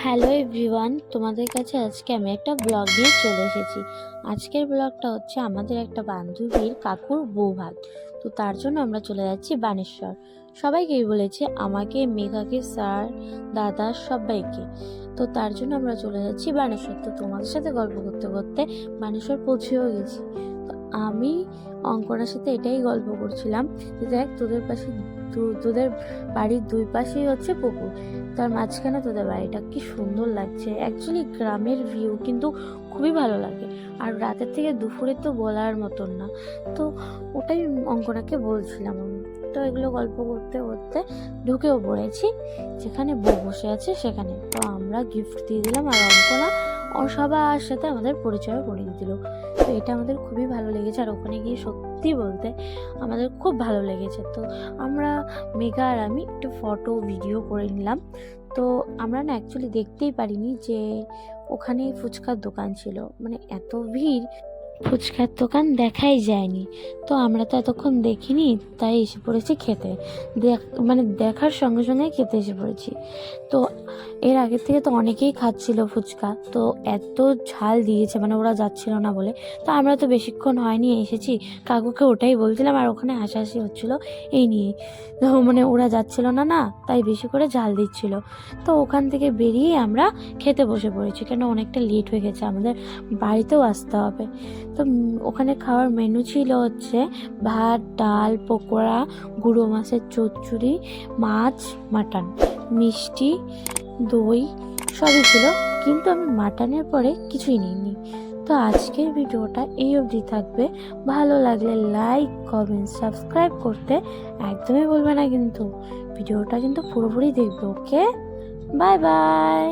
Hello everyone, তোমাদের কাছে আজকে আমি একটা ব্লগ নিয়ে চলে এসেছি। আজকের ব্লগটা হচ্ছে আমাদের একটা বান্ধবীর কাকুর বৌভাত। তো তার জন্য আমরা চলে যাচ্ছি বানেশ্বর। সবাইকেই বলেছে, আমাকে, মেঘাকে, স্যার, দাদা সবাইকে। তো তার জন্য আমরা চলে যাচ্ছি বানেশ্বর। তো তোমাদের সাথে গল্প করতে করতে বানেশ্বর পৌঁছেও গেছি। তো আমি অঙ্কনার সাথে এটাই গল্প করছিলাম যে দেখ, তোদের বাড়ির দুই পাশেই হচ্ছে পুকুর, তার মাঝখানে তোদের বাড়িটা, কি সুন্দর লাগছে। অ্যাকচুয়ালি গ্রামের ভিউ কিন্তু খুবই ভালো লাগে, আর রাতের থেকে দুপুরে তো বলার মতন না। তো ওটাই অঙ্কনাকে বলছিলাম আমি। তো এগুলো গল্প করতে করতে ঢুকেও পড়েছি যেখানে বউ বসে আছে সেখানে। তো আমরা গিফট দিয়ে দিলাম, আর অঙ্কনা সবার সাথে আমাদের পরিচয় করিয়ে দিল। তো এটা আমাদের খুবই ভালো লেগেছে, আর ওখানে গিয়ে সত্যি বলতে আমাদের খুব ভালো লেগেছে। তো আমরা, মেঘা আর আমি, একটু ফটো ভিডিও করে নিলাম। তো আমরা না অ্যাকচুয়ালি দেখতেই পারিনি যে ওখানে ফুচকার দোকান ছিল, মানে এত ভিড়, ফুচকার দোকান দেখাই যায়নি। তো আমরা তো এতক্ষণ দেখিনি, তাই এসে পড়েছি খেতে। মানে দেখার সঙ্গে সঙ্গে খেতে এসে পড়েছি। তো এর আগের থেকে তো অনেকেই খাচ্ছিল ফুচকা, তো এত ঝাল দিয়েছে, মানে ওরা যাচ্ছিল না বলে। তো আমরা তো বেশিক্ষণ হয়নি এসেছি, কাকুকে ওটাই বলছিলাম, আর ওখানে হাসাহাসি হচ্ছিল এই নিয়ে। তো মানে ওরা যাচ্ছিল না, তাই বেশি করে ঝাল দিচ্ছিল। তো ওখান থেকে বেরিয়ে আমরা খেতে বসে পড়েছি, কেন অনেকটা লেট হয়ে গেছে, আমাদের বাড়িতেও আসতে হবে। তো ওখানে খাওয়ার মেনু ছিল হচ্ছে ভাত, ডাল, পকোড়া, গুঁড়ো মাছের চচ্চড়ি, মাছ, মাটন, মিষ্টি, দই সবই ছিল। কিন্তু আমি মাটনের পরে কিছুই নিইনি। তো আজকের ভিডিওটা এই অবধি থাকবে। ভালো লাগলে লাইক, কমেন্ট, সাবস্ক্রাইব করতে একদমই ভুলবে না কিন্তু। ভিডিওটা কিন্তু পুরোপুরি দেখবে। ওকে, বাই বাই।